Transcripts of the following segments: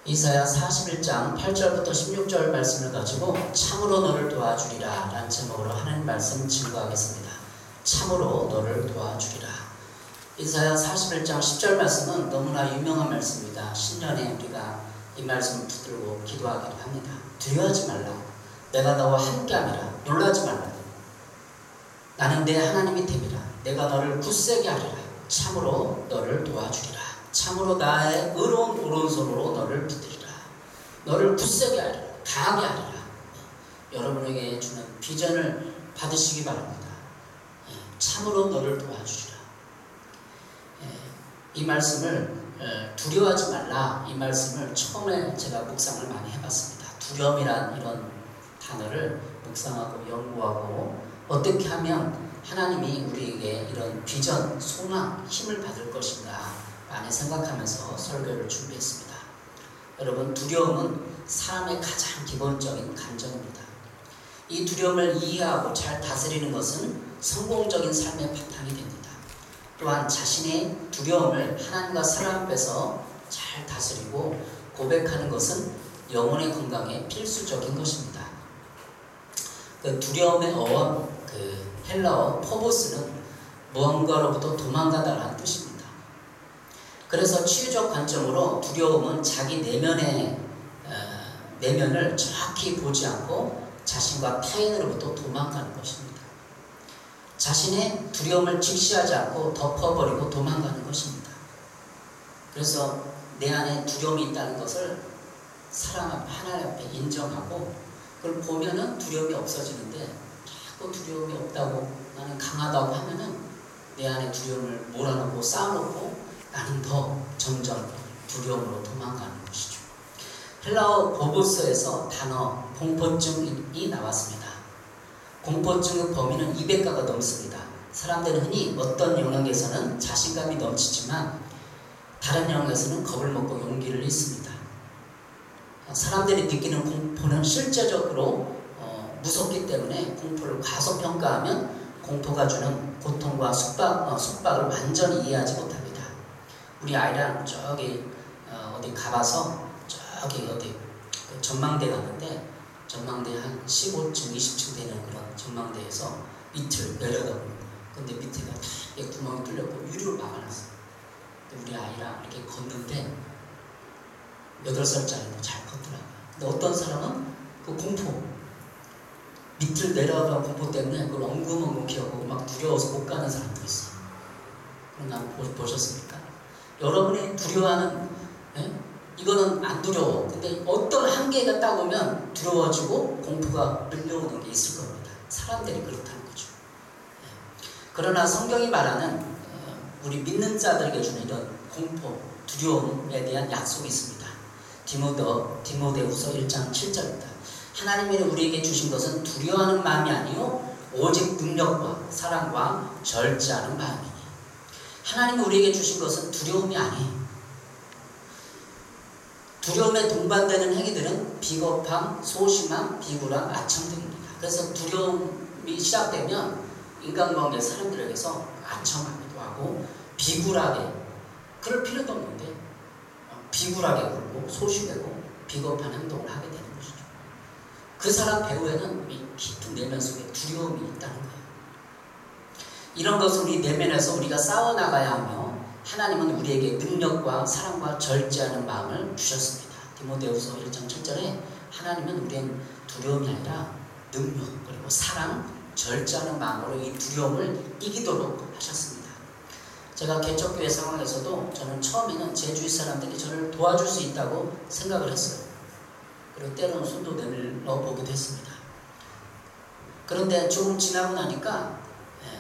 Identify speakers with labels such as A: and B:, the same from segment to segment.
A: 이사야 41장 8절부터 16절 말씀을 가지고 참으로 너를 도와주리라 라는 제목으로 하나님 말씀 증거하겠습니다. 참으로 너를 도와주리라. 이사야 41장 10절 말씀은 너무나 유명한 말씀입니다. 신년에 우리가 이 말씀을 붙들고 기도하기도 합니다. 두려워하지 말라. 내가 너와 함께함이라. 놀라지 말라. 나는 내 하나님이 됨이라. 내가 너를 굳세게 하리라. 참으로 너를 도와주리라. 참으로 나의 의로운 오른손으로 너를 붙들리라. 너를 굳세게 하리라. 강하게 하리라. 여러분에게 주는 비전을 받으시기 바랍니다. 참으로 너를 도와주리라. 이 말씀을 두려워하지 말라, 이 말씀을 처음에 제가 묵상을 많이 해봤습니다. 두려움이란 이런 단어를 묵상하고 연구하고 어떻게 하면 하나님이 우리에게 이런 비전, 소망, 힘을 받을 것인가 많이 생각하면서 설교를 준비했습니다. 여러분, 두려움은 사람의 가장 기본적인 감정입니다. 이 두려움을 이해하고 잘 다스리는 것은 성공적인 삶의 바탕이 됩니다. 또한 자신의 두려움을 하나님과 사람 앞에서 잘 다스리고 고백하는 것은 영혼의 건강에 필수적인 것입니다. 그 두려움의 어원, 헬라어 포보스는 무언가로부터 도망가다라는 뜻입니다. 그래서 치유적 관점으로 두려움은 자기 내면을 정확히 보지 않고 자신과 타인으로부터 도망가는 것입니다. 자신의 두려움을 직시하지 않고 덮어버리고 도망가는 것입니다. 그래서 내 안에 두려움이 있다는 것을 사람 앞에, 하나님 앞에 인정하고 그걸 보면은 두려움이 없어지는데 자꾸 두려움이 없다고 나는 강하다고 하면은 내 안에 두려움을 몰아넣고 쌓아놓고 나는 더 점점 두려움으로 도망가는 것이죠. 헬라어 보보스에서 단어 공포증이 나왔습니다. 공포증의 범위는 200가가 넘습니다. 사람들은 흔히 어떤 영역에서는 자신감이 넘치지만 다른 영역에서는 겁을 먹고 용기를 잃습니다. 사람들이 느끼는 공포는 실제적으로 무섭기 때문에 공포를 과소평가하면 공포가 주는 고통과 속박을 완전히 이해하지 못합니다. 우리 아이랑 저기 어디 가봐서 저기 어디 전망대 갔는데 전망대 한 15층, 20층 되는 그런 전망대에서 밑을 내려다보는 거예요. 근데 밑에가 다 구멍이 뚫렸고 유리로 막아놨어요. 우리 아이랑 이렇게 걷는데 8살짜리도 잘 걷더라고요. 근데 어떤 사람은 그 공포, 밑을 내려가는 공포 때문에 그걸 엉금엉금 하고 막 두려워서 못 가는 사람도 있어요. 그런 거 보셨습니까? 여러분이 두려워하는, 이거는 안 두려워. 근데 어떤 한계가 딱 오면 두려워지고 공포가 밀려오는 게 있을 겁니다. 사람들이 그렇다는 거죠. 그러나 성경이 말하는 우리 믿는 자들에게 주는 이런 공포, 두려움에 대한 약속이 있습니다. 디모데후서 1장 7절입니다. 하나님이 우리에게 주신 것은 두려워하는 마음이 아니요 오직 능력과 사랑과 절제하는 마음이니. 하나님이 우리에게 주신 것은 두려움이 아니에요. 두려움에 동반되는 행위들은 비겁함, 소심함, 비굴함, 아첨 등입니다. 그래서 두려움이 시작되면 인간관계 사람들에게서 아첨하기도 하고 비굴하게, 그럴 필요도 없는데 비굴하게 굴고 소심하고 비겁한 행동을 하게 되는 것이죠. 그 사람 배후에는 이 깊은 내면 속에 두려움이 있다는 거예요. 이런 것을 우리 내면에서 우리가 싸워나가야 하며 하나님은 우리에게 능력과 사랑과 절제하는 마음을 주셨습니다. 디모데후서 1장 7절에 하나님은 우리는 두려움이 아니라 능력 그리고 사랑, 절제하는 마음으로 이 두려움을 이기도록 하셨습니다. 제가 개척교회 상황에서도 저는 처음에는 제 주위 사람들이 저를 도와줄 수 있다고 생각을 했어요. 그리고 때로는 손도 내밀어 보기도 했습니다. 그런데 조금 지나고 나니까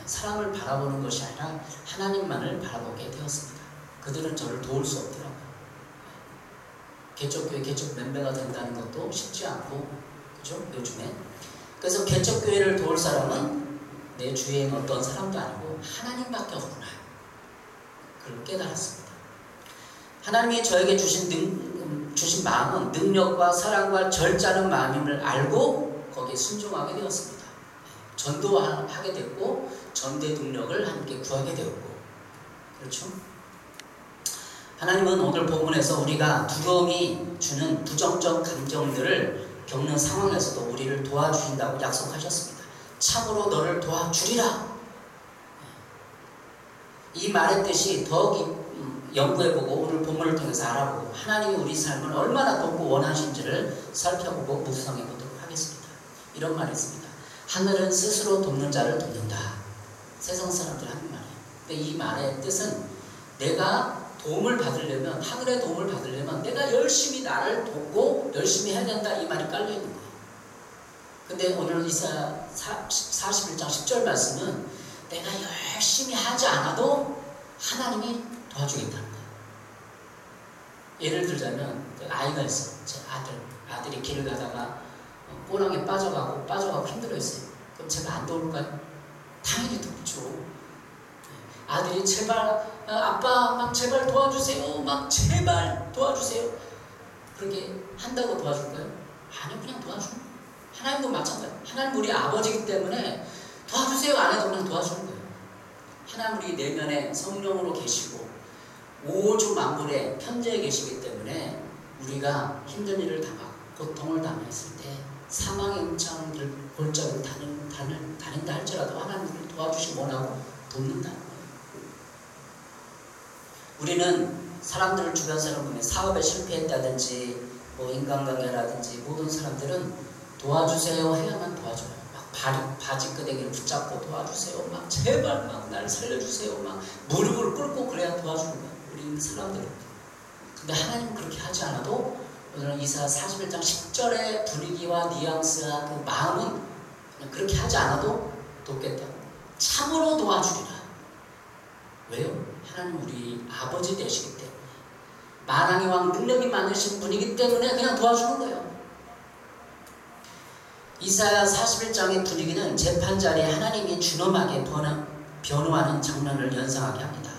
A: 사람을 바라보는 것이 아니라 하나님만을 바라보게 되었습니다. 그들은 저를 도울 수 없더라고요. 개척교회 개척 멤버가 된다는 것도 쉽지 않고, 그죠? 요즘에. 그래서 개척교회를 도울 사람은 내 주위에 있는 어떤 사람도 아니고 하나님밖에 없구나. 그걸 깨달았습니다. 하나님이 저에게 주신 마음은 능력과 사랑과 절제하는 마음임을 알고 거기에 순종하게 되었습니다. 전도하게 됐고 전대 능력을 함께 구하게 되었고, 그렇죠? 하나님은 오늘 본문에서 우리가 두려움이 주는 부정적 감정들을 겪는 상황에서도 우리를 도와주신다고 약속하셨습니다. 참으로 너를 도와주리라. 이 말의 뜻이 더 연구해보고 오늘 본문을 통해서 알아보고 하나님이 우리 삶을 얼마나 돕고 원하신지를 살펴보고 묵상해보도록 하겠습니다. 이런 말이 있습니다. 하늘은 스스로 돕는 자를 돕는다. 세상 사람들 하는 말이에요. 근데 이 말의 뜻은 내가 도움을 받으려면, 하늘의 도움을 받으려면 내가 열심히 나를 돕고 열심히 해야 된다, 이 말이 깔려있는 거예요. 근데 오늘 이사야 41장 10절 말씀은 내가 열심히 하지 않아도 하나님이 도와주겠다는 거예요. 예를 들자면 아이가 있어. 제 아들이 길을 가다가 꼬랑에 빠져가고 힘들어했어요. 그럼 제가 안 도울까요? 당연히 돕죠. 아들이 제발 아빠 막 제발 도와주세요, 막 제발 도와주세요, 그렇게 한다고 도와줄까요? 아니요, 그냥 도와주는 거예요. 하나님도 마찬가지. 하나님 우리 아버지이기 때문에 도와주세요 안 해도 그냥 도와주는 거예요. 하나님 우리 내면에 성령으로 계시고 오주 만물의 편재에 계시기 때문에 우리가 힘든 일을 당하고 고통을 당했을 때 사망의 음창을 골짜기를 다닌다 할지라도 하나님 우리를 도와주시고 원하고 돕는다는 거예요. 우리는 사람들을 주변 사람 보면 사업에 실패했다든지 뭐 인간관계라든지 모든 사람들은 도와주세요 해야만 도와줘요. 막 바지 끄댕이를 붙잡고 도와주세요, 막 제발 막 날 살려주세요, 막 무릎을 꿇고 그래야 도와주는 거예요. 우리 사람들은. 근데 하나님은 그렇게 하지 않아도 오늘 이사야 41장 10절의 분위기와 뉘앙스와 그 마음은 그냥 그렇게 하지 않아도 돕겠다고. 참으로 도와주리라. 왜요? 하나님 우리 아버지 되시기 때문에, 만왕의 왕 능력이 많으신 분이기 때문에 그냥 도와주는 거예요. 이사야 41장의 분위기는 재판자리에 하나님이 준엄하게 변호하는 장면을 연상하게 합니다.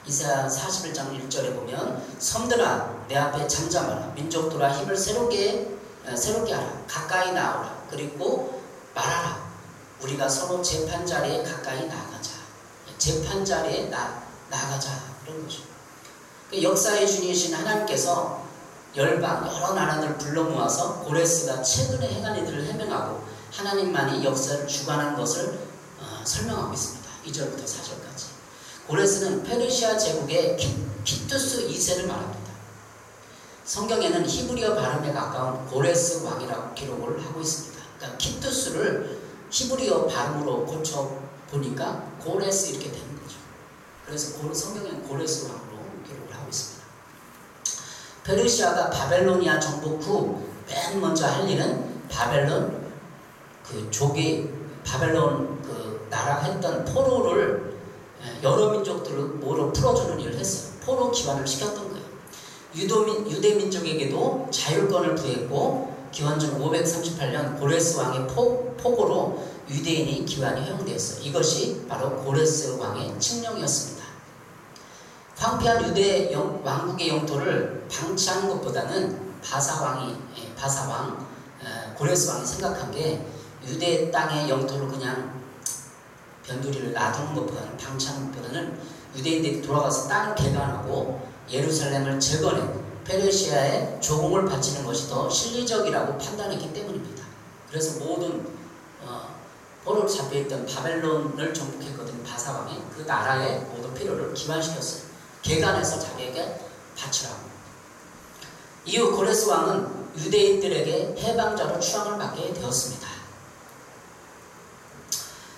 A: 이사야 41장 1절에 보면 섬들아 내 앞에 잠잠하라, 민족들아 힘을 새롭게 하라, 가까이 나오라, 그리고 말하라, 우리가 서로 재판자리에 가까이 나가자. 재판자리에 나가자, 이런 거죠. 역사의 주이신 하나님께서 열방 여러 나라들을 불러 모아서 고레스가 최근에 행한 일들을 해명하고 하나님만이 역사를 주관하는 것을 설명하고 있습니다. 2절부터 4절까지. 고레스는 페르시아 제국의 키투스 2세를 말합니다. 성경에는 히브리어 발음에 가까운 고레스 왕이라고 기록을 하고 있습니다. 그러니까 키투스를 히브리어 발음으로 고쳐 보니까 고레스 이렇게 되는 거죠. 그래서 성경에는 고레스 왕으로 기록을 하고 있습니다. 페르시아가 바벨로니아 정복 후 맨 먼저 할 일은 바벨론 나라가 했던 포로를 여러 민족들을 모두 풀어주는 일을 했어요. 포로 기환을 시켰던 거예요. 유대 민족에게도 자율권을 부여했고 기원전 538년 고레스 왕의 포고로 유대인이 기환이 허용되었어요. 이것이 바로 고레스 왕의 칙령이었습니다. 황폐한 유대 왕국의 영토를 방치하는 것보다는 고레스 왕이 생각한 게 유대 땅의 영토를 그냥 변두리를 놔두는 것보다는, 방치하는 것보다는 유대인들이 돌아가서 땅을 개간하고 예루살렘을 재건해 페르시아에 조공을 바치는 것이 더 실리적이라고 판단했기 때문입니다. 그래서 모든 포로로 잡혀있던 바벨론을 정복했거든요. 바사왕이 그 나라의 모든 필요를 기반시켰어요. 개간해서 자기에게 바치라고. 이후 고레스 왕은 유대인들에게 해방자로 추앙을 받게 되었습니다.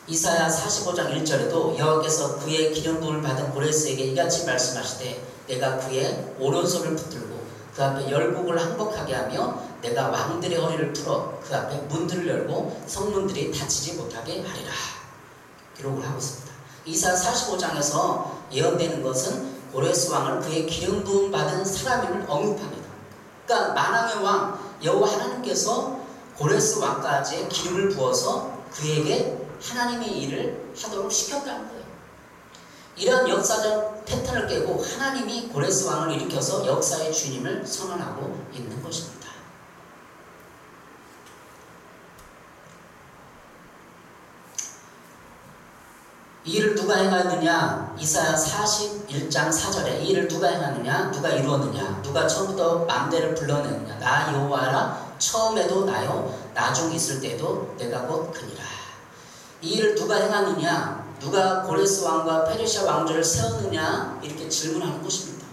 A: 이사야 45장 1절에도 여호와께서 그의 기름 부음을 받은 고레스에게 이같이 말씀하시되 내가 그의 오른손을 붙들고 그 앞에 열국을 항복하게 하며 내가 왕들의 허리를 풀어 그 앞에 문들을 열고 성문들이 닫히지 못하게 하리라. 기록을 하고 있습니다. 이사야 45장에서 예언되는 것은 고레스 왕을 그의 기름 부음 받은 사람임을 언급합니다. 그러니까 만왕의 왕 여호와 하나님께서 고레스 왕까지 기름을 부어서 그에게 하나님의 일을 하도록 시켰다는 거예요. 이런 역사적 패턴을 깨고 하나님이 고레스 왕을 일으켜서 역사의 주님을 선언하고 있는 것입니다. 이 일을 누가 행하느냐? 이사야 41장 4절에 이 일을 누가 행하느냐? 누가 이루었느냐? 누가 처음부터 만대를 불러내느냐? 나 여호와라. 처음에도 나요, 나중 있을 때도 내가 곧 그니라. 이 일을 누가 행하느냐? 누가 고레스 왕과 페르시아 왕조를 세웠느냐? 이렇게 질문하는 것입니다.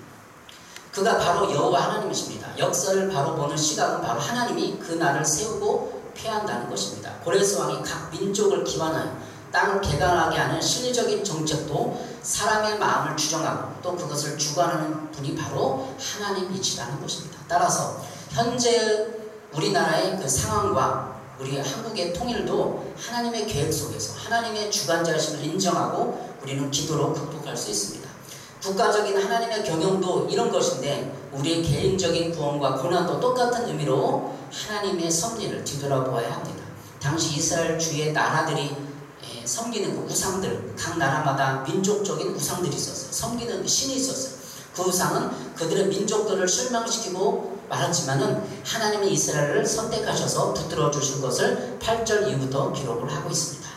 A: 그가 바로 여호와 하나님이십니다. 역사를 바로 보는 시각은 바로 하나님이 그 나라를 세우고 폐한다는 것입니다. 고레스 왕이 각 민족을 기환하여 땅을 개간하게 하는 실리적인 정책도 사람의 마음을 주정하고 또 그것을 주관하는 분이 바로 하나님이시라는 것입니다. 따라서 현재 우리나라의 그 상황과 우리 한국의 통일도 하나님의 계획 속에서 하나님의 주관자심을 인정하고 우리는 기도로 극복할 수 있습니다. 국가적인 하나님의 경영도 이런 것인데 우리의 개인적인 구원과 고난도 똑같은 의미로 하나님의 섭리를 뒤돌아보아야 합니다. 당시 이스라엘 주의 나라들이 섬기는 그 우상들, 각 나라마다 민족적인 우상들이 있었어요. 섬기는 신이 있었어요. 그 우상은 그들의 민족들을 실망시키고 말았지만은 하나님이 이스라엘을 선택하셔서 붙들어 주신 것을 8절 이후부터 기록을 하고 있습니다.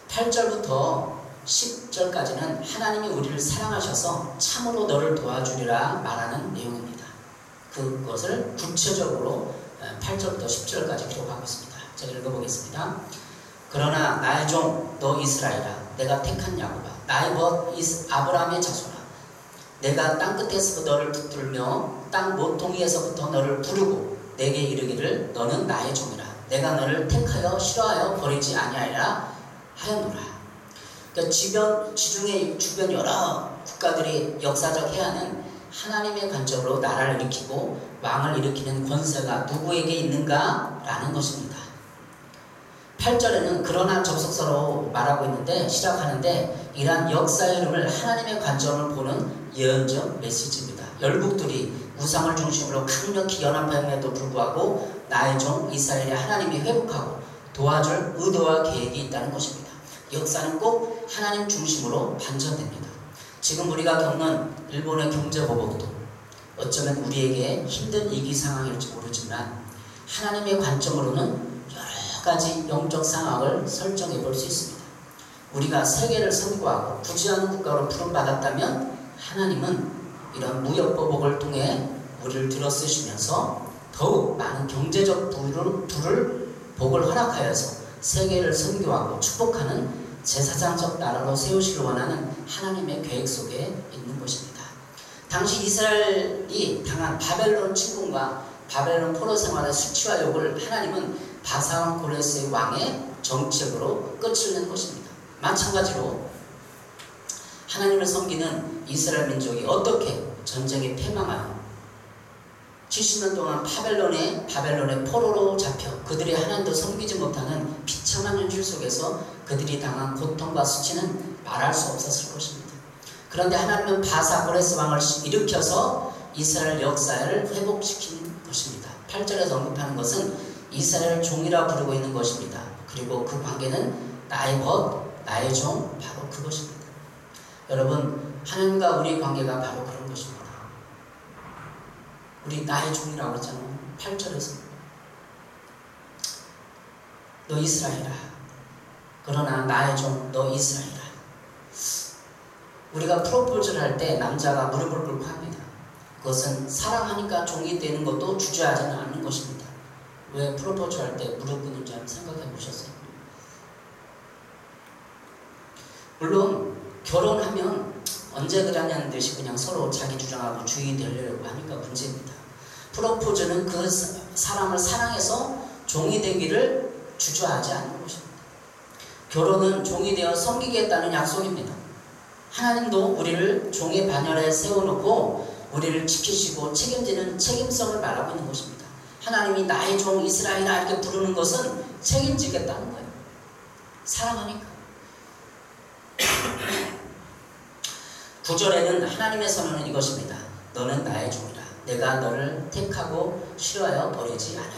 A: 8절부터 10절까지는 하나님이 우리를 사랑하셔서 참으로 너를 도와주리라 말하는 내용입니다. 그것을 구체적으로 8절부터 10절까지 기록하고 있습니다. 제가 읽어보겠습니다. 그러나 나의 종 너 이스라엘아, 내가 택한 야곱아, 나의 벗 아브라함의 자손아, 내가 땅끝에서부터 너를 붙들며 땅 모퉁이에서부터 너를 부르고 내게 이르기를 너는 나의 종이라. 내가 너를 택하여 싫어하여 버리지 아니하리라 하였노라. 그러니까 주변 여러 국가들이 역사적 해안은 하나님의 관점으로 나라를 일으키고 왕을 일으키는 권세가 누구에게 있는가라는 것입니다. 8절에는 그러나 접속사로 말하고 있는데 시작하는데 이러한 역사의 흐름을 하나님의 관점을 보는 예언적 메시지입니다. 열국들이 우상을 중심으로 강력히 연합함에도 불구하고 나의 종 이스라엘의 하나님이 회복하고 도와줄 의도와 계획이 있다는 것입니다. 역사는 꼭 하나님 중심으로 반전됩니다. 지금 우리가 겪는 일본의 경제보복도 어쩌면 우리에게 힘든 위기 상황일지 모르지만 하나님의 관점으로는 여러 가지 영적 상황을 설정해 볼 수 있습니다. 우리가 세계를 선구하고 부지하는 국가로 부름받았다면 하나님은 이런 무역보복을 통해 우리를 들어쓰시면서 더욱 많은 경제적 복을 허락하여서 세계를 선교하고 축복하는 제사장적 나라로 세우시길 원하는 하나님의 계획 속에 있는 것입니다. 당시 이스라엘이 당한 바벨론 침공과 바벨론 포로 생활의 수치와 욕을 하나님은 바사왕 고레스의 왕의 정책으로 끝을 낸 것입니다. 마찬가지로 하나님을 섬기는 이스라엘 민족이 어떻게 전쟁에 패망하여 70년 동안 바벨론의 포로로 잡혀 그들이 하나님도 섬기지 못하는 비참한 현실 속에서 그들이 당한 고통과 수치는 말할 수 없었을 것입니다. 그런데 하나님은 바사 고레스 왕을 일으켜서 이스라엘 역사를 회복시키는 것입니다. 8절에서 언급하는 것은 이스라엘 종이라 부르고 있는 것입니다. 그리고 그 관계는 나의 벗, 나의 종, 바로 그것입니다. 여러분, 하나님과 우리 관계가 바로 그런 것입니다. 우리 나의 종이라고 했잖아요. 8절에서 너 이스라엘아, 그러나 나의 종 너 이스라엘아. 우리가 프로포즈를 할 때 남자가 무릎을 꿇고 합니다. 그것은 사랑하니까 종이 되는 것도 주저하지는 않는 것입니다. 왜 프로포즈 할 때 무릎 꿇는지 한번 생각해 보셨어요? 물론 결혼하면 언제 그러냐는 듯이 그냥 서로 자기 주장하고 주의 되려고 하니까 문제입니다. 프로포즈는 그 사람을 사랑해서 종이 되기를 주저하지 않는 것입니다. 결혼은 종이 되어 섬기겠다는 약속입니다. 하나님도 우리를 종의 반열에 세워놓고 우리를 지키시고 책임지는 책임성을 말하고 있는 것입니다. 하나님이 나의 종 이스라엘아 이렇게 부르는 것은 책임지겠다는 거예요. 사랑하니까. 9절에는 하나님의 선언은 이것입니다. 너는 나의 종이라. 내가 너를 택하고 싫어하여 버리지 않았다.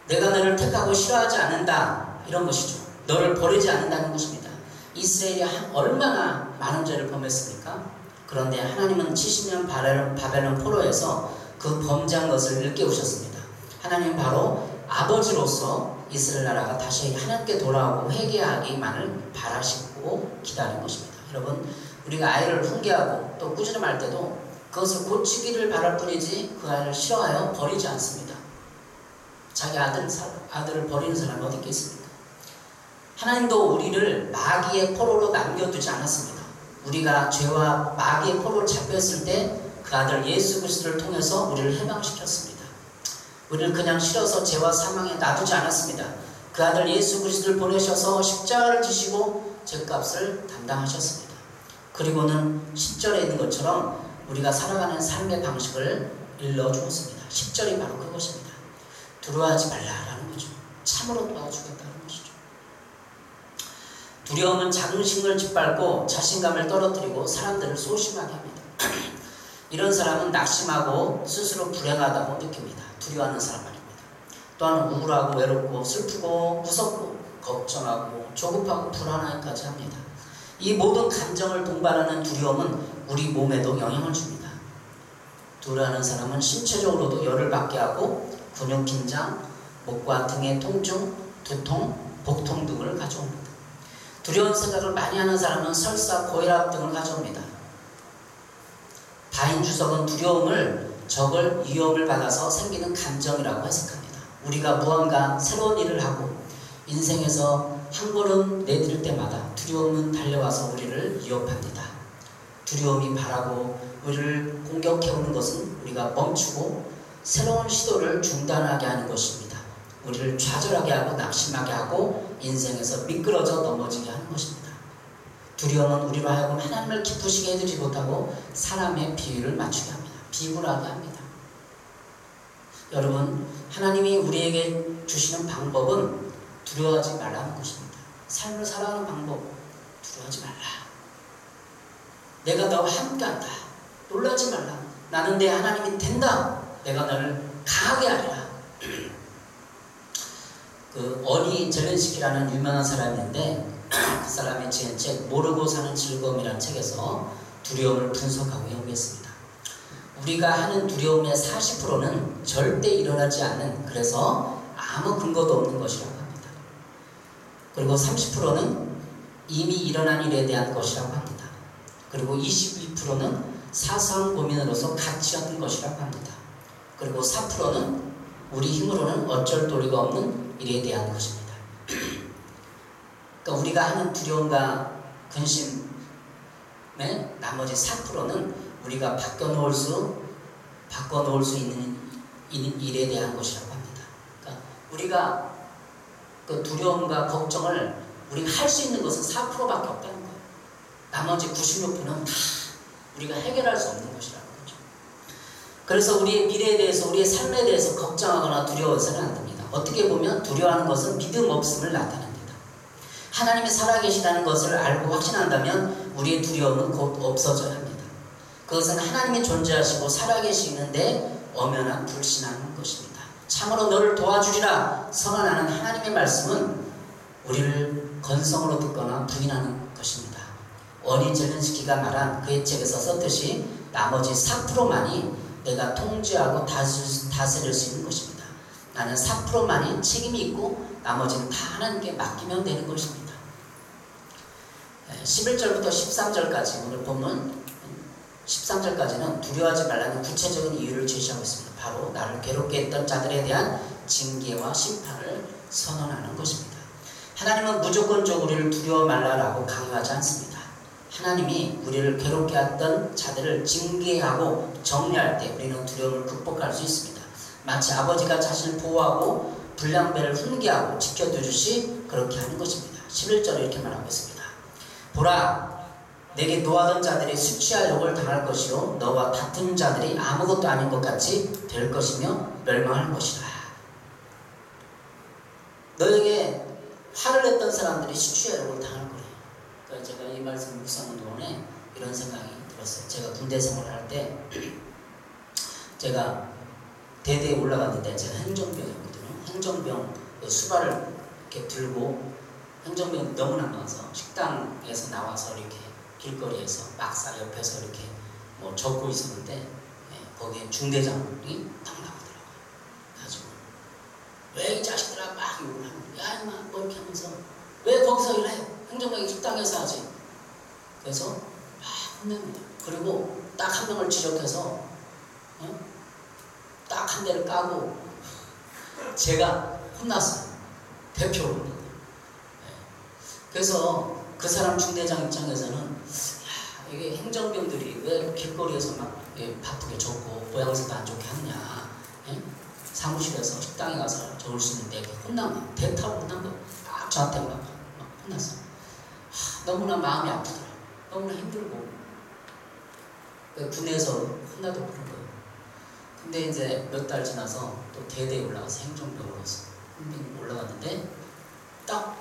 A: 내가 너를 택하고 싫어하지 않는다. 이런 것이죠. 너를 버리지 않는다는 것입니다. 이스라엘이 얼마나 많은 죄를 범했습니까? 그런데 하나님은 70년 바벨론 포로에서 그 범죄한 것을 일깨우셨습니다. 하나님은 바로 아버지로서 이스라엘 나라가 다시 하나님께 돌아오고 회개하기만을 바라시고 기다린 것입니다. 여러분, 우리가 아이를 훈계하고 또 꾸지람할 때도 그것을 고치기를 바랄 뿐이지 그 아이를 싫어하여 버리지 않습니다. 자기 아들을 버리는 사람이 어디 있겠습니까? 하나님도 우리를 마귀의 포로로 남겨두지 않았습니다. 우리가 죄와 마귀의 포로를 잡혔을 때 그 아들 예수 그리스도를 통해서 우리를 해방시켰습니다. 우리를 그냥 싫어서 죄와 사망에 놔두지 않았습니다. 그 아들 예수 그리스도를 보내셔서 십자가를 지시고 죄값을 담당하셨습니다. 그리고는 10절에 있는 것처럼 우리가 살아가는 삶의 방식을 일러주었습니다. 10절이 바로 그것입니다. 두려워하지 말라라는 거죠. 참으로 도와주겠다는 것이죠. 두려움은 자긍심을 짓밟고 자신감을 떨어뜨리고 사람들을 소심하게 합니다. 이런 사람은 낙심하고 스스로 불행하다고 느낍니다. 두려워하는 사람 말입니다. 또한 우울하고 외롭고 슬프고 무섭고 걱정하고 조급하고 불안하기까지 합니다. 이 모든 감정을 동반하는 두려움은 우리 몸에도 영향을 줍니다. 두려워하는 사람은 신체적으로도 열을 받게 하고 근육 긴장, 목과 등의 통증, 두통, 복통 등을 가져옵니다. 두려운 생각을 많이 하는 사람은 설사, 고혈압 등을 가져옵니다. 다인주석은 두려움을 적을 위협을 받아서 생기는 감정이라고 해석합니다. 우리가 무언가 새로운 일을 하고 인생에서 한 걸음 내딜 때마다 두려움은 달려와서 우리를 위협합니다. 두려움이 바라고 우리를 공격해오는 것은 우리가 멈추고 새로운 시도를 중단하게 하는 것입니다. 우리를 좌절하게 하고 낙심하게 하고 인생에서 미끄러져 넘어지게 하는 것입니다. 두려움은 우리로 하여금 하나님을 기쁘시게 해주지 못하고 사람의 비위를 맞추게 합니다. 비굴하게 합니다. 여러분, 하나님이 우리에게 주시는 방법은 두려워하지 말라는 것입니다. 삶을 살아가는 방법, 두려워하지 말라. 내가 너와 함께한다. 놀라지 말라. 나는 내 하나님이 된다. 내가 너를 강하게 하리라. 그 어니 젤렌스키라는 유명한 사람이 있는데 그 사람이 지은 책 모르고 사는 즐거움이라는 책에서 두려움을 분석하고 연구했습니다. 우리가 하는 두려움의 40%는 절대 일어나지 않는, 그래서 아무 근거도 없는 것이라고 합니다. 그리고 30%는 이미 일어난 일에 대한 것이라고 합니다. 그리고 22%는 사소한 고민으로서 가치 없는 것이라고 합니다. 그리고 4%는 우리 힘으로는 어쩔 도리가 없는 일에 대한 것입니다. 그러니까 우리가 하는 두려움과 근심의 나머지 4%는 우리가 바꿔놓을 수 있는 일에 대한 것이라고 합니다. 그러니까 우리가 그 두려움과 걱정을 우리가 할 수 있는 것은 4%밖에 없다는 거예요. 나머지 96%는 다 우리가 해결할 수 없는 것이라는 거죠. 그래서 우리의 미래에 대해서, 우리의 삶에 대해서 걱정하거나 두려워서는 안 됩니다. 어떻게 보면 두려워하는 것은 믿음 없음을 나타냅니다. 하나님이 살아계시다는 것을 알고 확신한다면 우리의 두려움은 곧 없어져야 합니다. 그것은 하나님이 존재하시고 살아계시는데 엄연한 불신하는 것입니다. 참으로 너를 도와주리라 선언하는 하나님의 말씀은 우리를 건성으로 듣거나 부인하는 것입니다. 어니 젤렌스키가 말한 그의 책에서 썼듯이 나머지 4%만이 내가 통제하고 다스릴 수 있는 것입니다. 나는 4%만이 책임이 있고 나머지는 다 하나님께 맡기면 되는 것입니다. 11절부터 13절까지 오늘 본문 13절까지는 두려워하지 말라는 구체적인 이유를 제시하고 있습니다. 바로 나를 괴롭게 했던 자들에 대한 징계와 심판을 선언하는 것입니다. 하나님은 무조건적으로 우리를 두려워 말라라고 강요하지 않습니다. 하나님이 우리를 괴롭게 했던 자들을 징계하고 정리할 때 우리는 두려움을 극복할 수 있습니다. 마치 아버지가 자신을 보호하고 불량배를 훈계하고 지켜주듯이 그렇게 하는 것입니다. 11절에 이렇게 말하고 있습니다. 보라, 내게 노하던 자들이 수치할 욕을 당할 것이요 너와 다툰 자들이 아무것도 아닌 것 같이 될 것이며 멸망할 것이라. 너에게 화를 냈던 사람들이 수치할 욕을 당할 거래요. 그러니까 제가 이 말씀 묵상하는 동안에 이런 생각이 들었어요. 제가 군대 생활할 때 제가 대대에 올라갔는데 제가 행정병이었거든요. 행정병 수발을 이렇게 들고 행정병 너무나 많아서 식당에서 나와서 이렇게 길거리에서 막사 옆에서 이렇게 뭐 적고 있었는데 거기에 중대장이 딱 나오더라고요. 그래가지고 왜 이 자식들아 막 욕을 하는 거야. 야 임마 뭐 이렇게 하면서 왜 거기서 일해? 행정장이 식당에서 하지. 그래서 막 혼냅니다. 그리고 딱 한 명을 지적해서 딱 한 대를 까고 제가 혼났어요. 대표로. 그래서 그 사람 중대장 입장에서는 야, 이게 행정병들이 왜 길거리에서 막 바쁘게 적고 모양새도 안 좋게 하느냐. 사무실에서 식당에 가서 적을 수 있는데 혼난 거예요. 대타로 혼난 거예요. 막 저한테 막 혼났어요. 너무나 마음이 아프더라. 너무나 힘들고 군에서 혼나도 그런 거예요. 근데 이제 몇 달 지나서 또 대대에 올라가서 행정병으로서 올라갔는데 딱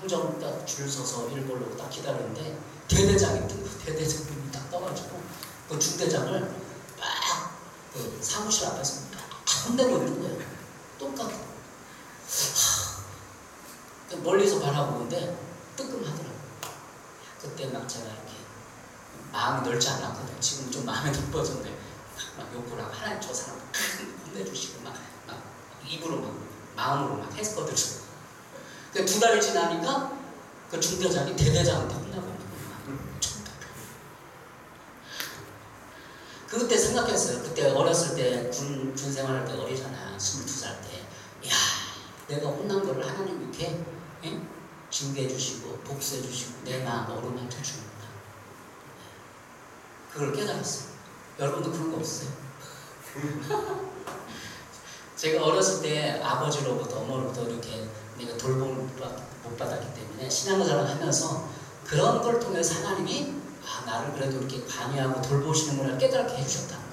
A: 행정 딱 줄 서서 일 보려고 딱 기다렸는데 대대장이 대대장님이 딱 떠가지고 그 중대장을 막 그 사무실 앞에서 막 혼내고 있는 거예요. 똑같고 멀리서 바라보는데 뜨끔하더라고요. 그때 막 제가 이렇게 마음이 넓지 않았거든요. 지금 좀 마음이 넓어졌는데 막 욕을 하고 하나님 저 사람 혼내주시고 막 입으로 막 마음으로 막 했거든요. 그 2달이 지나니까 그 중대장이 대대장한테 혼나고 있는 거예요. 그때 생각했어요. 그때 어렸을 때 군 생활할 때 어리잖아. 22살 때. 야, 내가 혼난 거를 하나님 이렇게 징계해 주시고 복수해 주시고 내 마음 어루만져 주는구나. 그걸 깨달았어요. 여러분도 그런 거 없어요? 제가 어렸을 때 아버지로부터 어머로부터 이렇게 내가 돌봄을 못 받았기 때문에 신앙생활을 하면서 그런 걸 통해서 하나님이 나를 그래도 이렇게 관여하고 돌보시는구나 깨닫게 해주셨다는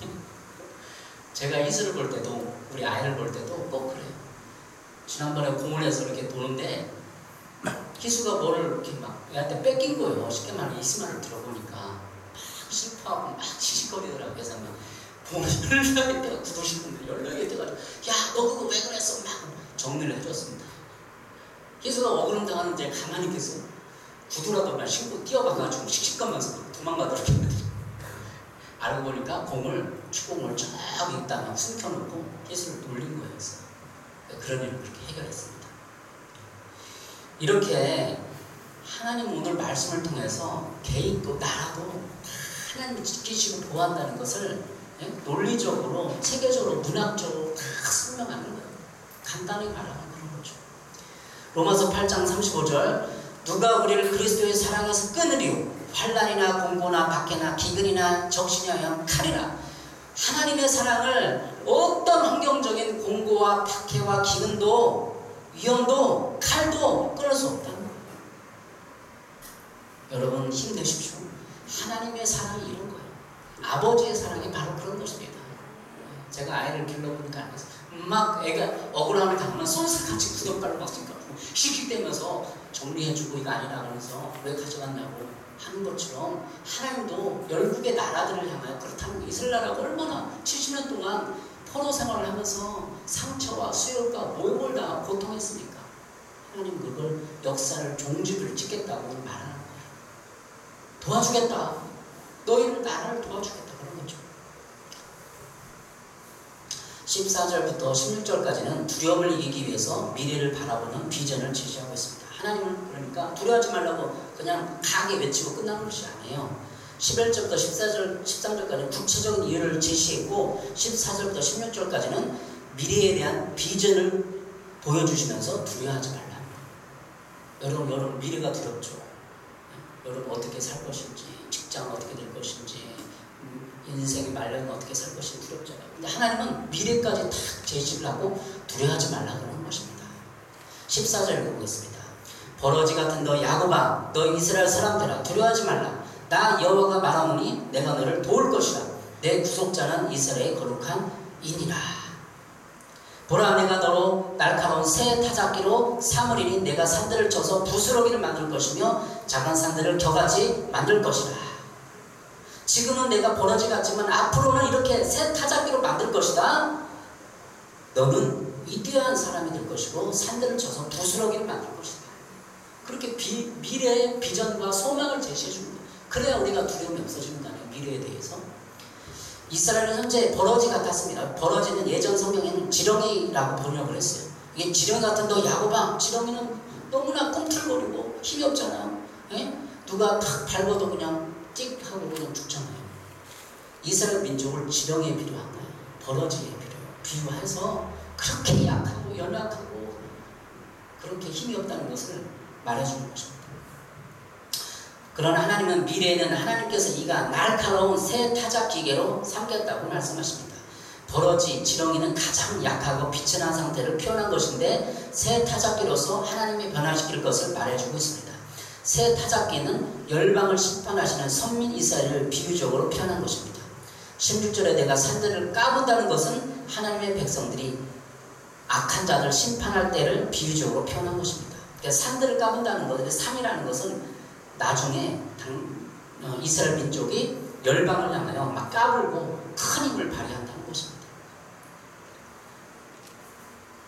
A: 거예요. 제가 이슬을 볼 때도 우리 아이를 볼 때도 꼭 그래요. 지난번에 공원에서 이렇게 도는데 희수가 뭐를 이렇게 막 얘한테 뺏긴 거예요. 쉽게 말해 이슬 말을 들어보니까 막 슬퍼하고 막 시시거리더라고요. 그래서 막 공원에 연락이 돼가 구두신 분들 연락이 돼가지고 야 너 그거 왜 그랬어? 막 정리를 해줬습니다. 희수가 억울함 당하는데 가만히 있겠어요? 구두라도 막 신고 뛰어가가지고 씩씩거면서 도망가더라고요. 알고 보니까 축구공을 쫙 있다가 숨겨놓고 희수를 놀린 거였어요. 그런 일을 그렇게 해결했습니다. 이렇게 하나님 오늘 말씀을 통해서 개인도 나라도 하나님이 지키시고 보호한다는 것을 논리적으로, 체계적으로, 문학적으로 다 설명하는 거예요. 간단히 말하면 그런 거죠. 로마서 8장 35절 누가 우리를 그리스도의 사랑에서 끊으리요 환난이나 공고나 박해나 기근이나 적신이 하여 칼이라. 하나님의 사랑을 어떤 환경적인 공고와 박해와 기근도 위험도 칼도 끊을 수 없다는 거예요. 여러분 힘내십시오. 하나님의 사랑이 이런 거예요. 아버지의 사랑이 바로 그런 것입니다. 제가 아이를 길러보니까 알겠어요. 막 애가 억울함을 당하면 손살같이 구덩발로 막 씩씩대면서 정리해주고 이거 아니라 그러면서 왜 가져갔냐고 하는 것처럼 하나님도 열국의 나라들을 향하여 그렇다는 게 이스라엘하고 얼마나 70년 동안 포로 생활을 하면서 상처와 수욕과 모욕을 다 고통했으니까 하나님 그걸 역사를 종집을 찍겠다고 말하는 거예요. 도와주겠다. 너희를 나라를 도와주겠다 그런 거죠. 14절부터 16절까지는 두려움을 이기기 위해서 미래를 바라보는 비전을 제시하고 있습니다. 하나님은 그러니까 두려워하지 말라고 그냥 강하게 외치고 끝나는 것이 아니에요. 11절부터 13절까지는 구체적인 이유를 제시했고 14절부터 16절까지는 미래에 대한 비전을 보여주시면서 두려워하지 말라. 여러분 미래가 두렵죠. 여러분 어떻게 살 것인지, 직장은 어떻게 될 것인지, 인생의 말년은 어떻게 살 것인지 두렵잖아요. 근데 하나님은 미래까지 다 제시를 하고 두려워하지 말라고 하는 것입니다. 14절 읽어보겠습니다. 버러지 같은 너 야곱아, 너 이스라엘 사람들아, 두려워하지 말라. 나 여호와가 말하노니 내가 너를 도울 것이라. 내 구속자는 이스라엘의 거룩한 이니라. 보라, 내가 너로 날카로운 새 타작기로 삼으리니 내가 산들을 쳐서 부스러기를 만들 것이며 작은 산들을 겨같이 만들 것이라. 지금은 내가 버러지 같지만 앞으로는 이렇게 새 타작기로 만들 것이다. 너는 위대한 사람이 될 것이고 산들을 쳐서 부스러기를 만들 것이다. 그렇게 미래의 비전과 소망을 제시해 줍니다. 그래야 우리가 두려움이 없어지는 거 아니에요. 미래에 대해서. 이스라엘은 현재 버러지 같았습니다. 버러지는 예전 성경에는 지렁이라고 번역을 했어요. 이게 지렁이 같은 너 야곱아, 지렁이는 너무나 꿈틀거리고 힘이 없잖아요. 예? 누가 탁 밟아도 그냥 띡 하고 그냥 죽잖아요. 이스라엘 민족을 지렁이에 비유한 거예요. 버러지에 비유해서 그렇게 약하고 연약하고 그렇게 힘이 없다는 것을 말해주는 것입니다. 그러나 하나님은 미래에는 하나님께서 이가 날카로운 새 타작 기계로 삼겠다고 말씀하십니다. 버러지, 지렁이는 가장 약하고 비천한 상태를 표현한 것인데 새 타작기로서 하나님이 변화시킬 것을 말해주고 있습니다. 새 타작기는 열방을 심판하시는 선민 이스라엘을 비유적으로 표현한 것입니다. 16절에 내가 산들을 까분다는 것은 하나님의 백성들이 악한 자들 심판할 때를 비유적으로 표현한 것입니다. 그러니까 산들을 까분다는 것은, 산이라는 것은 나중에 이스라엘 민족이 열방을 향하여 막 까불고 큰 힘을 발휘한다는 것입니다.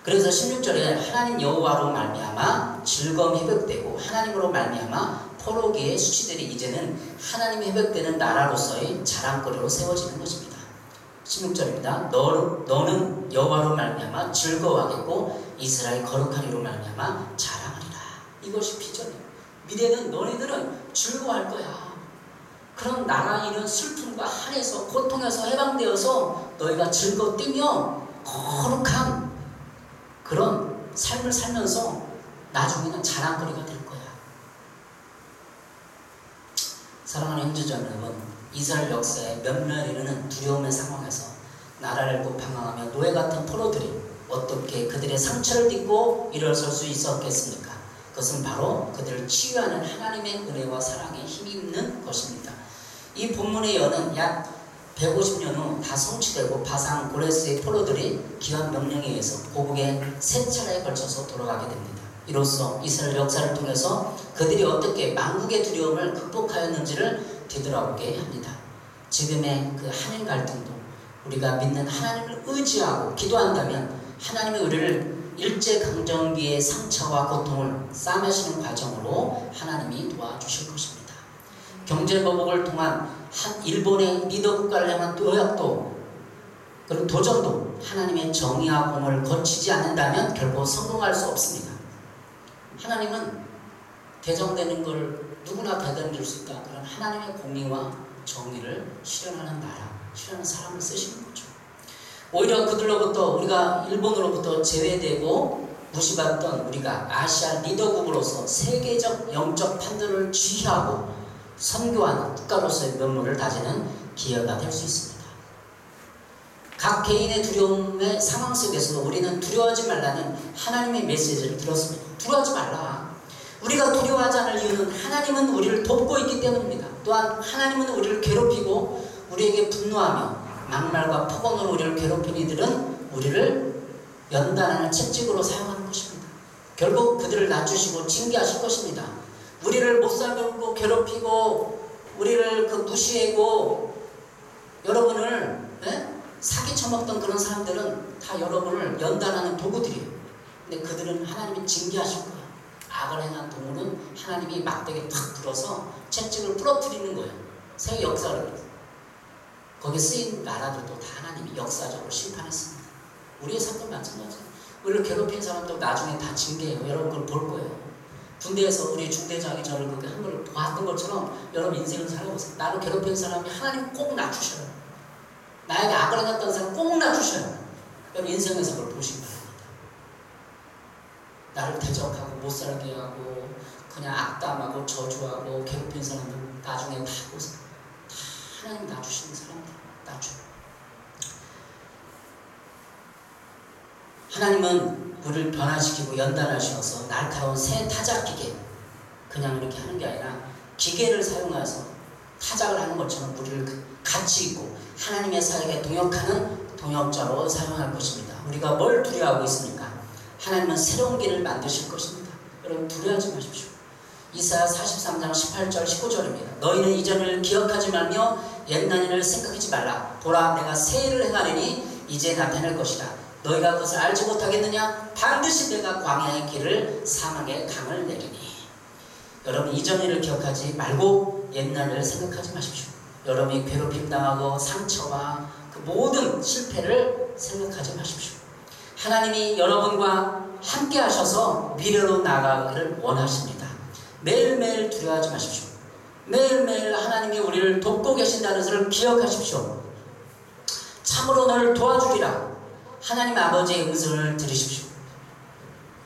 A: 그래서 16절에 하나님 여호와로 말미암아 즐거움이 회복되고 하나님으로 말미암아 포로기의 수치들이 이제는 하나님이 회복되는 나라로서의 자랑거리로 세워지는 것입니다. 16절입니다. 너는 여호와로 말미암아 즐거워하겠고 이스라엘 거룩한 이로 말미암아 자랑하리라. 이것이 비전이에요. 미래는 너희들은 즐거워할 거야. 그런 나라 이런 슬픔과 한에서 고통에서 해방되어서 너희가 즐거워 뛰며 거룩한 그런 삶을 살면서 나중에는 자랑거리가 될 거야. 사랑하는 형제자 여러분, 이스라엘 역사에 몇몇 이르는 두려움의 상황에서 나라를 고팡하며 노예 같은 포로들이 어떻게 그들의 상처를 딛고 일어설 수 있었겠습니까? 그것은 바로 그들을 치유하는 하나님의 은혜와 사랑에 힘입는 것입니다. 이 본문의 예언은 약 150년 후 다 성취되고 바산 고레스의 포로들이 기한 명령에 의해서 고국에 세 차례에 걸쳐서 돌아가게 됩니다. 이로써 이스라엘 역사를 통해서 그들이 어떻게 만국의 두려움을 극복하였는지를 되돌아보게 합니다. 지금의 그 한일 갈등도 우리가 믿는 하나님을 의지하고 기도한다면 하나님의 우리를 일제강점기의 상처와 고통을 싸매시는 과정으로 하나님이 도와주실 것입니다. 경제보복을 통한 일본의 리더 국가를 향한 도약도 그리고 도전도 하나님의 정의와 공을 거치지 않는다면 결코 성공할 수 없습니다. 하나님은 대적되는 걸 누구나 받아들일 수 있다. 그런 하나님의 공의와 정의를 실현하는 나라, 실현하는 사람을 쓰시는 거죠. 오히려 그들로부터 우리가 일본으로부터 제외되고 무시받던 우리가 아시아 리더국으로서 세계적 영적 판도를 지휘하고 선교하는 국가로서의 면모를 다지는 기회가 될 수 있습니다. 각 개인의 두려움의 상황 속에서도 우리는 두려워하지 말라는 하나님의 메시지를 들었습니다. 두려워하지 말라. 우리가 두려워하지 않을 이유는 하나님은 우리를 돕고 있기 때문입니다. 또한 하나님은 우리를 괴롭히고 우리에게 분노하며 막말과 폭언으로 우리를 괴롭힌 이들은 우리를 연단하는 채찍으로 사용하는 것입니다. 결국 그들을 낮추시고 징계하실 것입니다. 우리를 못살게 굴고 괴롭히고 우리를 무시하고 여러분을 사기 쳐먹던 그런 사람들은 다 여러분을 연단하는 도구들이에요. 근데 그들은 하나님이 징계하실 거예요. 악을 행한 동물은 하나님이 막대기에 탁 불어서 채찍을 부러뜨리는 거예요. 세계 역사를. 거기에 쓰인 나라들도 다 하나님이 역사적으로 심판했습니다. 우리의 사건 마찬가지예요. 우리를 괴롭힌 사람도 나중에 다 징계해요. 여러분 그걸 볼 거예요. 군대에서 우리 중대장이 저를 그렇게 한 걸 보았던 것처럼 여러분 인생을 살아보세요. 나를 괴롭힌 사람이 하나님 꼭 낮추셔요. 나에게 악을 행했던 사람 꼭 낮추셔요. 여러분 인생에서 그걸 보시기 바랍니다. 나를 대적하고 못살게 하고 그냥 악담하고 저주하고 괴롭힌 사람들 나중에 다 보세요. 하나님 낮추시는 사람들 낮춰요. 하나님은 우리를 변화시키고 연단하셔서 날카로운 새 타작 기계 그냥 이렇게 하는 게 아니라 기계를 사용해서 타작을 하는 것처럼 우리를 가치 있고 하나님의 사역에 동역하는 동역자로 사용할 것입니다. 우리가 뭘 두려워하고 있습니까? 하나님은 새로운 길을 만드실 것입니다. 여러분 두려워하지 마십시오. 이사야 43장 18절 19절입니다. 너희는 이전을 기억하지 말며 옛날 일을 생각하지 말라. 보라 내가 새 일을 행하리니 이제 나타날 것이다. 너희가 그것을 알지 못하겠느냐? 반드시 내가 광야의 길을 사막의 강을 내리니. 여러분 이전 일을 기억하지 말고 옛날 일을 생각하지 마십시오. 여러분이 괴롭힘 당하고 상처와 그 모든 실패를 생각하지 마십시오. 하나님이 여러분과 함께 하셔서 미래로 나아가기를 원하십니다. 매일매일 두려워하지 마십시오. 매일매일 하나님이 우리를 돕고 계신다는 것을 기억하십시오. 참으로 너를 도와주리라. 하나님 아버지의 음성을 들으십시오.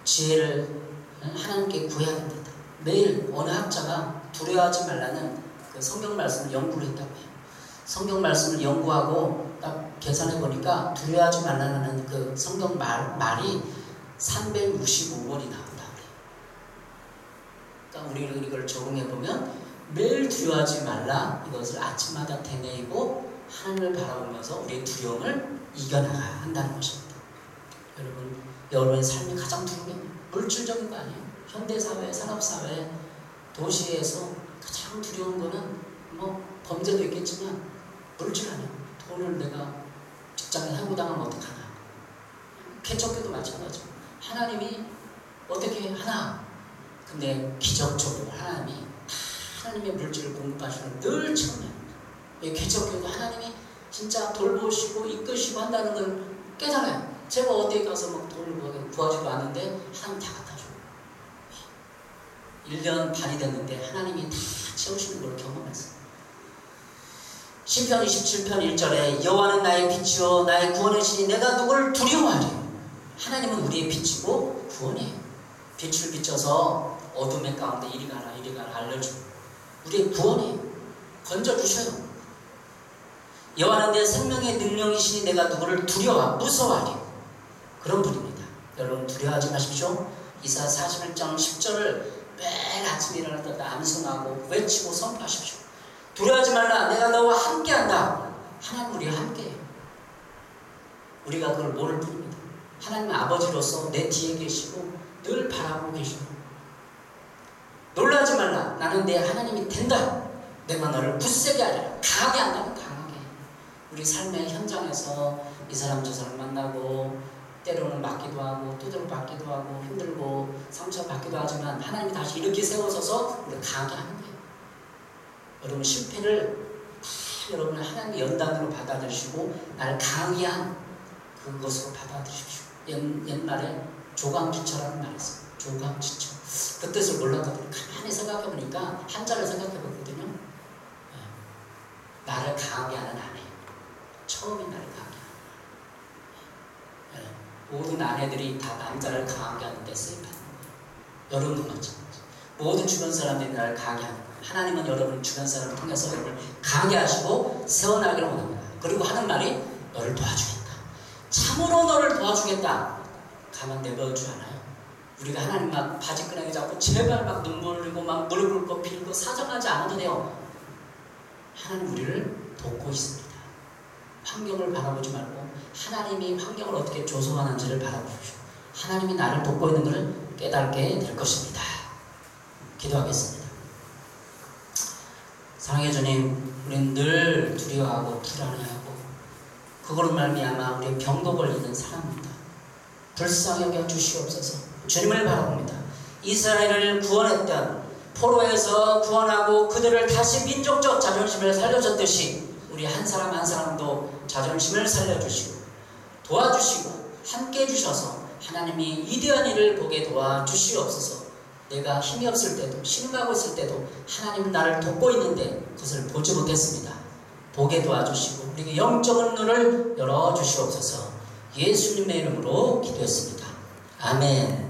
A: 지혜를 하나님께 구해야 됩니다. 매일 어느 학자가 두려워하지 말라는 그 성경 말씀을 연구를 했다고 해요. 성경 말씀을 연구하고 딱 계산해 보니까 두려워하지 말라는 그 성경 말이 365번이 나온다 그래요. 그러니까 우리는 이걸 적용해 보면 매일 두려워하지 말라, 이것을 아침마다 되뇌이고 하나님을 바라보면서 우리의 두려움을 이겨나가야 한다는 것입니다. 여러분의 삶이 가장 두려운 게 물질적인 거 아니에요? 현대사회, 산업사회, 도시에서 가장 두려운 거는 뭐 범죄도 있겠지만 물질 아니에요. 돈을 내가 직장에 해고당하면 어떡하나. 개척교도 마찬가지고 하나님이 어떻게 하나. 근데 기적적으로 하나님이 하나님의 물질을 공급하시는 늘 처음에 개척교도 하나님이 진짜 돌보시고 이끄시고 한다는 걸 깨달아요. 제가 어디에 가서 막 돈을 구하지도 않는데 하나님 다 갖다 줘요. 1년 반이 됐는데 하나님이 다 채우시는 걸 경험했어요. 시편 27편 1절에 여호와는 나의 빛이요 나의 구원의 신이 내가 누구를 두려워하리. 하나님은 우리의 빛이고 구원이에요. 빛을 비춰서 어둠의 가운데 이리 가라 이리 가라 알려주고 우리의 구원이에요. 건져주셔요. 여호와는 내 생명의 능력이시니 내가 누구를 무서워하리. 그런 분입니다. 여러분 두려워하지 마십시오. 이사 41장 10절을 매일 아침에 일어날 때 암송하고 외치고 선포하십시오. 두려워하지 말라. 내가 너와 함께한다. 하나님 우리와 함께해요. 우리가 그걸 모를 뿐입니다. 하나님은 아버지로서 내 뒤에 계시고 늘 바라보고 계시고 놀라지 말라. 나는 내 하나님이 된다. 내가 너를 굳세게 하리라. 강하게 한다면 강하게. 우리 삶의 현장에서 이 사람 저 사람 만나고 때로는 맞기도 하고 두드러 맞기도 하고 힘들고 상처받기도 하지만 하나님이 다시 이렇게 세워서서 우리를 강하게 하는 거예요. 여러분 실패를 다 여러분 하나님의 연단으로 받아들이시고 나를 강하게 한 그것으로 받아들이십시오. 옛날에 조강지처라는 말이 있어요. 조강지처. 그 뜻을 몰라도 가만히 생각해보니까 한자를 생각해보거든요. 나를 강하게 하는 아내. 처음에 나를 강하게 하는 아내. 모든 아내들이 다 남자를 강하게 하는 데 쓰임받는 거예요. 여러분도 마찬가지. 모든 주변 사람들이 나를 강하게 하는 거예요. 하나님은 여러분 주변 사람을 통해서 여러분을 강하게 하시고 세워나가기를 원합니다. 그리고 하는 말이 너를 도와주겠다. 참으로 너를 도와주겠다. 가만 내버려주지 않아요. 우리가 하나님 막 바지끄레기 잡고 제발 막 눈물 흘리고 막 무릎 꿇고 빌고 사정하지 않아도 돼요. 하나님 우리를 돕고 있습니다. 환경을 바라보지 말고 하나님이 환경을 어떻게 조성하는지를 바라보십시오. 하나님이 나를 돕고 있는 것을 깨닫게 될 것입니다. 기도하겠습니다. 사랑의 주님, 우리는 늘 두려워하고 불안해하고 그걸로 말미암아 우리의 병도 걸리는 사람입니다. 불쌍히 여겨 주시옵소서. 주님을 바라봅니다. 이스라엘을 구원했던 포로에서 구원하고 그들을 다시 민족적 자존심을 살려줬듯이 우리 한 사람 한 사람도 자존심을 살려주시고 도와주시고 함께 해주셔서 하나님이 위대한 일을 보게 도와주시옵소서. 내가 힘이 없을 때도 신음하고 있을 때도 하나님은 나를 돕고 있는데 그것을 보지 못했습니다. 보게 도와주시고 우리에게 영적인 눈을 열어주시옵소서. 예수님의 이름으로 기도했습니다. 아멘.